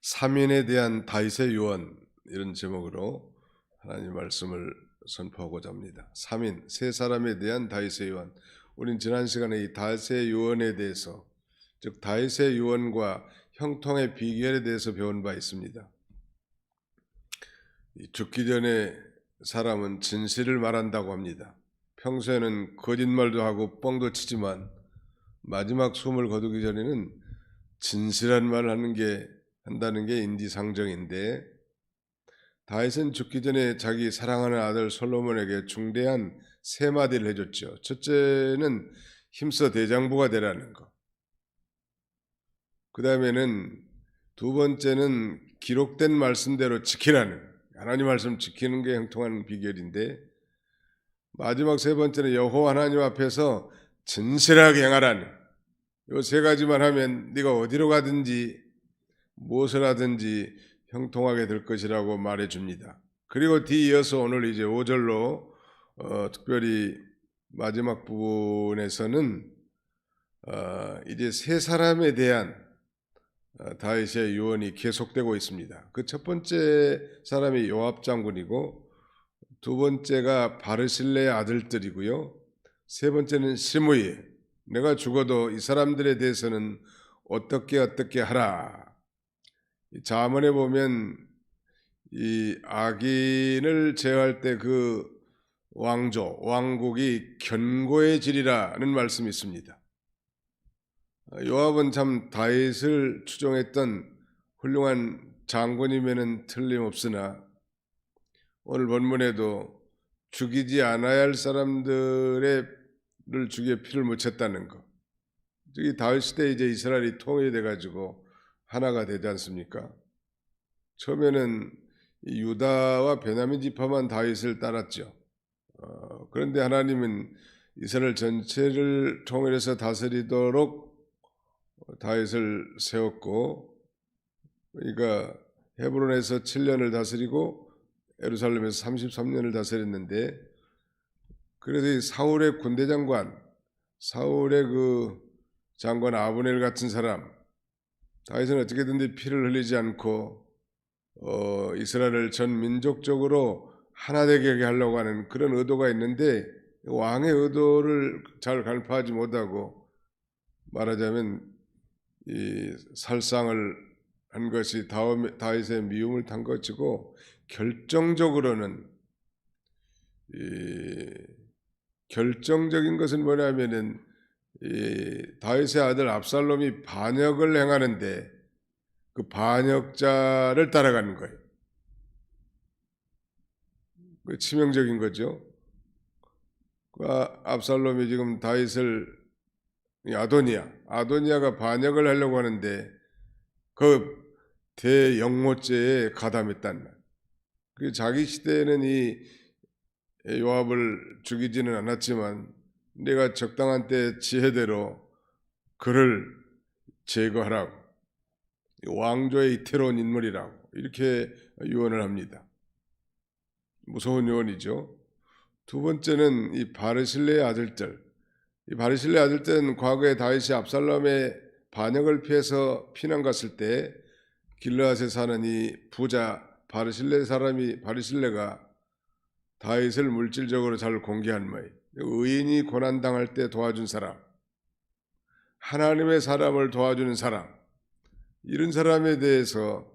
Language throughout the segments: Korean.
삼인에 대한 다윗의 유언, 이런 제목으로 하나님 말씀을 선포하고자 합니다. 삼인, 세 사람에 대한 다윗의 유언. 우린 지난 시간에 이 다윗의 유언에 대해서, 즉 다윗의 유언과 형통의 비결에 대해서 배운 바 있습니다. 죽기 전에 사람은 진실을 말한다고 합니다. 평소에는 거짓말도 하고 뻥도 치지만 마지막 숨을 거두기 전에는 진실한 말을 한다는 게 인지상정인데, 다윗은 죽기 전에 자기 사랑하는 아들 솔로몬에게 중대한 세 마디를 해줬죠. 첫째는 힘써 대장부가 되라는 거. 그 다음에는 두 번째는 기록된 말씀대로 지키라는, 하나님 말씀 지키는 게 형통한 비결인데, 마지막 세 번째는 여호와 하나님 앞에서 진실하게 행하라는, 이 세 가지만 하면 네가 어디로 가든지 무엇을 하든지 형통하게 될 것이라고 말해줍니다. 그리고 뒤이어서 오늘 이제 5절로 특별히 마지막 부분에서는 이제 세 사람에 대한 다윗의 유언이 계속되고 있습니다. 그 첫 번째 사람이 요압 장군이고, 두 번째가 바르실레의 아들들이고요, 세 번째는 시므이. 내가 죽어도 이 사람들에 대해서는 어떻게 하라. 잠언에 보면 이 악인을 제어할 때 그 왕국이 견고해지리라는 말씀이 있습니다. 요압은 참 다윗을 추종했던 훌륭한 장군이면은 틀림없으나, 오늘 본문에도 죽이지 않아야 할 사람들을 죽여 피를 묻혔다는 것. 이 다윗 시대에 이제 이스라엘이 통일돼 가지고 하나가 되지 않습니까? 처음에는 유다와 베냐민 지파만 다윗을 따랐죠. 그런데 하나님은 이스라엘 전체를 통일해서 다스리도록 다윗을 세웠고, 그러니까 헤브론에서 7년을 다스리고 예루살렘에서 33년을 다스렸는데, 그래서 이 사울의 군대 장관, 사울의 그 장관 아브넬 같은 사람, 다윗은 어떻게든지 피를 흘리지 않고 이스라엘을 전 민족적으로 하나 되게 하려고 하는 그런 의도가 있는데, 왕의 의도를 잘 간파하지 못하고, 말하자면 이 살상을 한 것이 다윗의 미움을 탄 것이고, 결정적인 것은 뭐냐면은 다윗의 아들 압살롬이 반역을 행하는데 그 반역자를 따라가는 거예요. 그 치명적인 거죠. 압살롬이 지금 다윗을, 아도니아가 반역을 하려고 하는데 그 대영모죄에 가담했단 말. 그 자기 시대에는 이 요압을 죽이지는 않았지만 내가 적당한 때 지혜대로 그를 제거하라고, 왕조의 이태로운 인물이라고 이렇게 유언을 합니다. 무서운 유언이죠. 두 번째는 이 바르실레의 아들들. 이 바르실레의 아들들은 과거에 다윗이 압살롬의 반역을 피해서 피난 갔을 때 길르앗에 사는 이 부자 바르실레가 다윗을 물질적으로 잘 공개한 모양, 의인이 고난당할 때 도와준 사람, 하나님의 사람을 도와주는 사람, 이런 사람에 대해서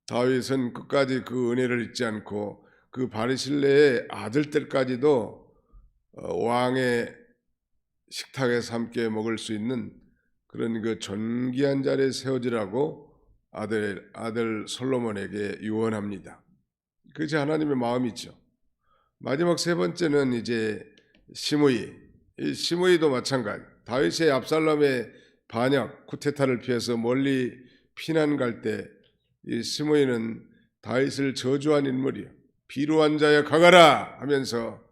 다윗은 끝까지 그 은혜를 잊지 않고 그 바르실레의 아들들까지도 왕의 식탁에서 함께 먹을 수 있는 그런 그 존귀한 자리에 세워지라고 아들 솔로몬에게 유언합니다. 그것이 하나님의 마음이죠. 마지막 세 번째는 이제 시므이. 이 시므이도 마찬가지. 다윗의 압살롬의 반역, 쿠데타를 피해서 멀리 피난 갈 때 이 시므이는 다윗을 저주한 인물이에요. 비루한 자여 가거라 하면서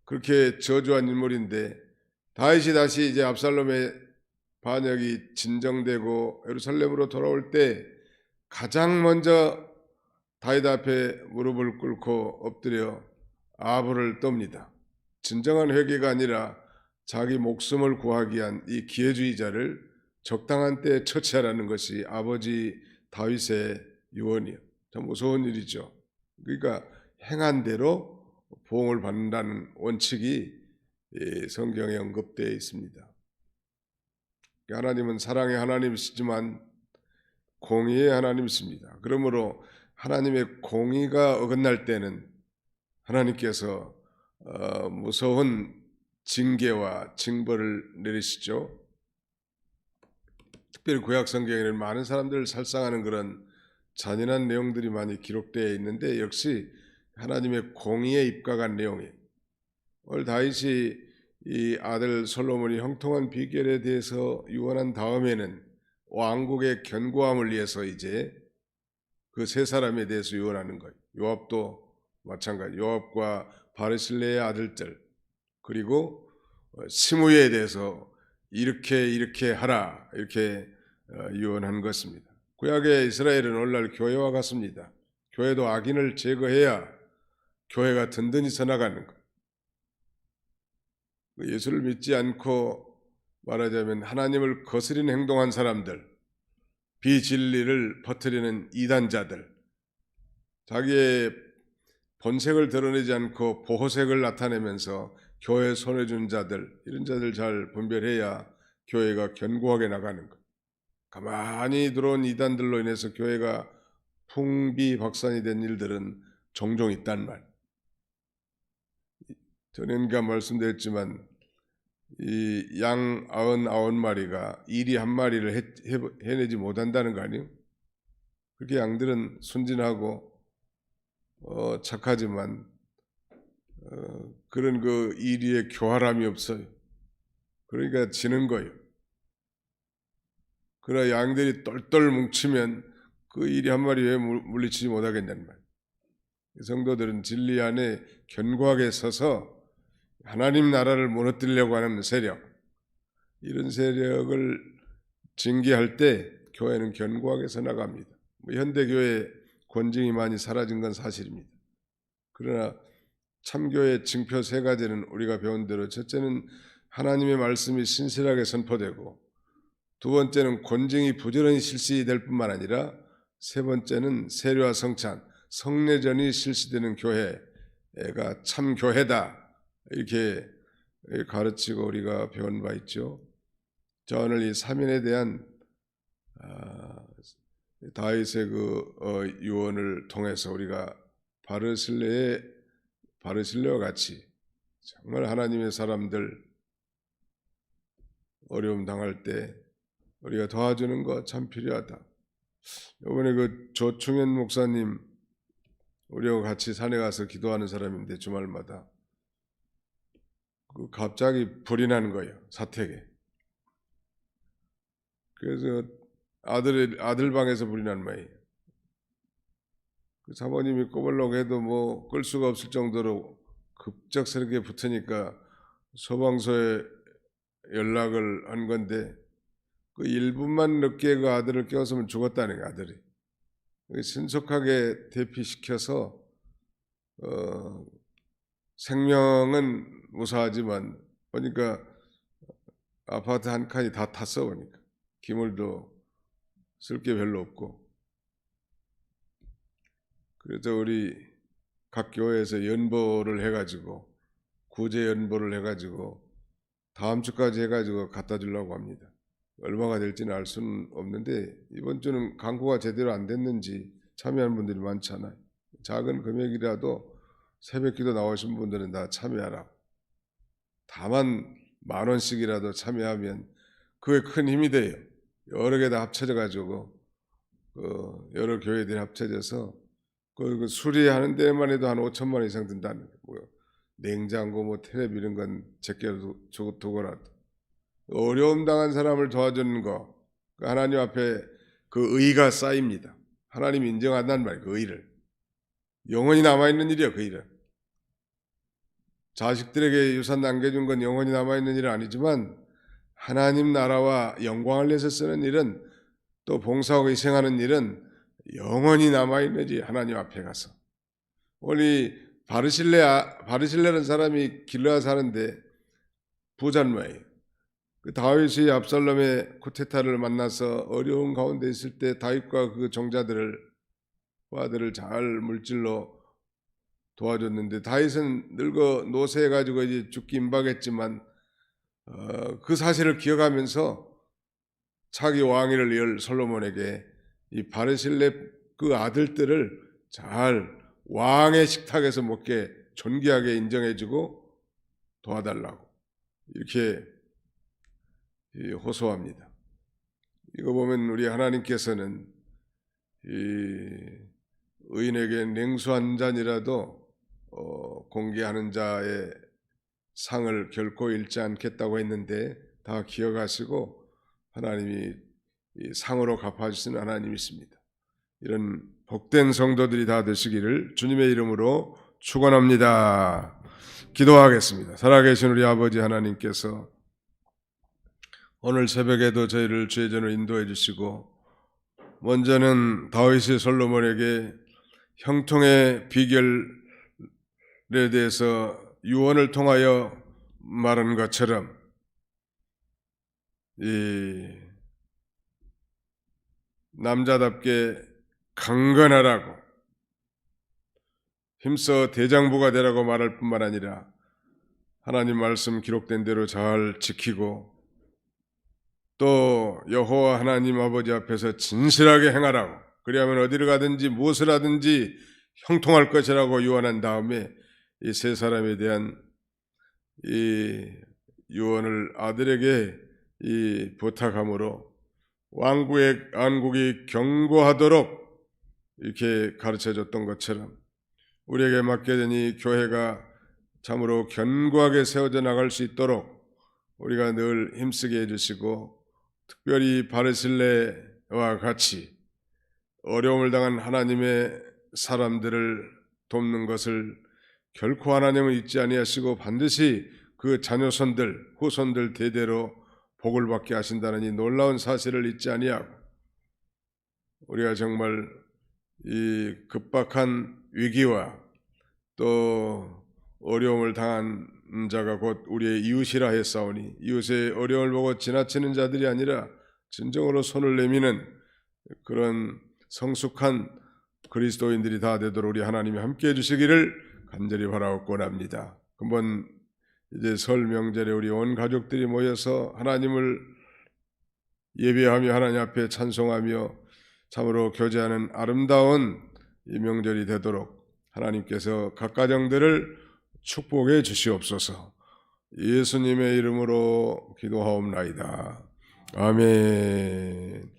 그렇게 저주한 인물인데, 다윗이 다시 이제 압살롬의 반역이 진정되고 예루살렘으로 돌아올 때 가장 먼저 다윗 앞에 무릎을 꿇고 엎드려 아부를 떱니다. 진정한 회개가 아니라 자기 목숨을 구하기 위한 이 기회주의자를 적당한 때에 처치하라는 것이 아버지 다윗의 유언이요. 참 무서운 일이죠. 그러니까 행한 대로 보응을 받는다는 원칙이 성경에 언급되어 있습니다. 하나님은 사랑의 하나님이시지만 공의의 하나님이십니다. 그러므로 하나님의 공의가 어긋날 때는 하나님께서 무서운 징계와 징벌을 내리시죠. 특별히 구약 성경에는 많은 사람들을 살상하는 그런 잔인한 내용들이 많이 기록되어 있는데 역시 하나님의 공의에 입각한 내용이에요. 오늘 다윗이 이 아들 솔로몬이 형통한 비결에 대해서 유언한 다음에는 왕국의 견고함을 위해서 이제 그 세 사람에 대해서 유언하는 거예요. 요압도 마찬가지. 요압과 바르실레의 아들들, 그리고 시므이에 대해서 이렇게 하라, 이렇게 유언한 것입니다. 구약의 이스라엘은 오늘날 교회와 같습니다. 교회도 악인을 제거해야 교회가 든든히 서나가는 것. 예수를 믿지 않고 말하자면 하나님을 거스리는 행동한 사람들, 비진리를 퍼뜨리는 이단자들, 자기의 본색을 드러내지 않고 보호색을 나타내면서 교회에 손해 준 자들, 이런 자들 잘 분별해야 교회가 견고하게 나가는 것. 가만히 들어온 이단들로 인해서 교회가 풍비박산이 된 일들은 종종 있단 말. 전인가 말씀드렸지만 이 양 99마리가 이리 한 마리를 해내지 못한다는 거 아니에요? 그렇게 양들은 순진하고 착하지만 그런 그 이리에 교활함이 없어요. 그러니까 지는 거예요. 그러나 양들이 똘똘 뭉치면 그 이리 한 마리 왜 물리치지 못하겠냐는 말이에요. 성도들은 진리 안에 견고하게 서서 하나님 나라를 무너뜨리려고 하는 세력, 이런 세력을 징계할 때 교회는 견고하게 서나갑니다. 현대교회 권징이 많이 사라진 건 사실입니다. 그러나 참교의 징표 세 가지는 우리가 배운 대로, 첫째는 하나님의 말씀이 신실하게 선포되고, 두 번째는 권징이 부지런히 실시될 뿐만 아니라 세 번째는 세례와 성찬, 성례전이 실시되는 교회가 참 교회다, 이렇게 가르치고 우리가 배운 바 있죠. 자, 오늘 이 사면에 대한 다윗의 그 유언을 통해서 우리가 바르실레와 같이 정말 하나님의 사람들 어려움 당할 때 우리가 도와주는 거 참 필요하다. 이번에 그 조충현 목사님, 우리하고 같이 산에 가서 기도하는 사람인데 주말마다 그 갑자기 불이 나는 거예요, 사택에. 그래서 아들 방에서 불이 난 모양이에요. 그 사모님이 꼽으려고 해도 뭐 끌 수가 없을 정도로 급작스럽게 붙으니까 소방서에 연락을 한 건데, 그 1분만 늦게 그 아들을 깨웠으면 죽었다는 거예요, 아들이. 신속하게 대피시켜서 생명은 무사하지만 보니까 아파트 한 칸이 다 탔어. 보니까 기물도 쓸 게 별로 없고. 그래서 우리 각 교회에서 연보를 해가지고, 구제 연보를 해가지고 다음 주까지 해가지고 갖다 주려고 합니다. 얼마가 될지는 알 수는 없는데 이번 주는 광고가 제대로 안 됐는지 참여하는 분들이 많잖아요. 작은 금액이라도 새벽기도 나오신 분들은 다 참여하라. 다만 10,000원씩이라도 참여하면 그게 큰 힘이 돼요. 여러 개 다 합쳐져 가지고 여러 교회들이 합쳐져서 그 수리하는 데만 해도 한 5천만 원 이상 든다는 거고요. 냉장고, 뭐 텔레비 이런 건 제껴 두고라도 어려움 당한 사람을 도와주는 거, 하나님 앞에 그 의가 쌓입니다. 하나님이 인정한단 말이에요. 그 의를 영원히 남아있는 일이에요. 그 일은 자식들에게 유산 남겨준 건 영원히 남아있는 일은 아니지만 하나님 나라와 영광을 위해서 쓰는 일은, 또 봉사하고 희생하는 일은 영원히 남아있는 일. 하나님 앞에 가서 우리 바르실레라는 사람이 길르앗 사는데 부자인 모양이에요. 그 다윗이 압살롬의 쿠데타를 만나서 어려운 가운데 있을 때 다윗과 그 종자들을 그 아들을 잘 물질로 도와줬는데, 다윗은 늙어 노쇠해가지고 이제 죽기 임박했지만 그 사실을 기억하면서 차기 왕위를 이을 솔로몬에게 이 바르실레 그 아들들을 잘 왕의 식탁에서 먹게 존귀하게 인정해주고 도와달라고 이렇게 호소합니다. 이거 보면 우리 하나님께서는 이 의인에게 냉수 한 잔이라도 공개하는 자의 상을 결코 잃지 않겠다고 했는데 다 기억하시고 하나님이 이 상으로 갚아주시는 하나님이십니다. 이런 복된 성도들이 다 되시기를 주님의 이름으로 축원합니다. 기도하겠습니다. 살아계신 우리 아버지 하나님께서 오늘 새벽에도 저희를 주의 전으로 인도해 주시고, 먼저는 다윗이 솔로몬에게 형통의 비결에 대해서 유언을 통하여 말한 것처럼 이 남자답게 강건하라고, 힘써 대장부가 되라고 말할 뿐만 아니라 하나님 말씀 기록된 대로 잘 지키고, 또 여호와 하나님 아버지 앞에서 진실하게 행하라고, 그리하면 어디를 가든지 무엇을 하든지 형통할 것이라고 유언한 다음에 이 세 사람에 대한 이 유언을 아들에게 이 부탁함으로 왕국이 견고하도록 이렇게 가르쳐줬던 것처럼 우리에게 맡겨진 이 교회가 참으로 견고하게 세워져 나갈 수 있도록 우리가 늘 힘쓰게 해주시고, 특별히 바르실레와 같이 어려움을 당한 하나님의 사람들을 돕는 것을 결코 하나님은 잊지 아니하시고 반드시 그 자녀손들, 후손들 대대로 복을 받게 하신다는 이 놀라운 사실을 잊지 아니하고, 우리가 정말 이 급박한 위기와 또 어려움을 당한 자가 곧 우리의 이웃이라 했사오니, 이웃의 어려움을 보고 지나치는 자들이 아니라 진정으로 손을 내미는 그런 성숙한 그리스도인들이 다 되도록 우리 하나님이 함께해 주시기를 간절히 바라옵고 합니다. 한번 이제 설 명절에 우리 온 가족들이 모여서 하나님을 예배하며 하나님 앞에 찬송하며 참으로 교제하는 아름다운 이 명절이 되도록 하나님께서 각 가정들을 축복해 주시옵소서. 예수님의 이름으로 기도하옵나이다. 아멘.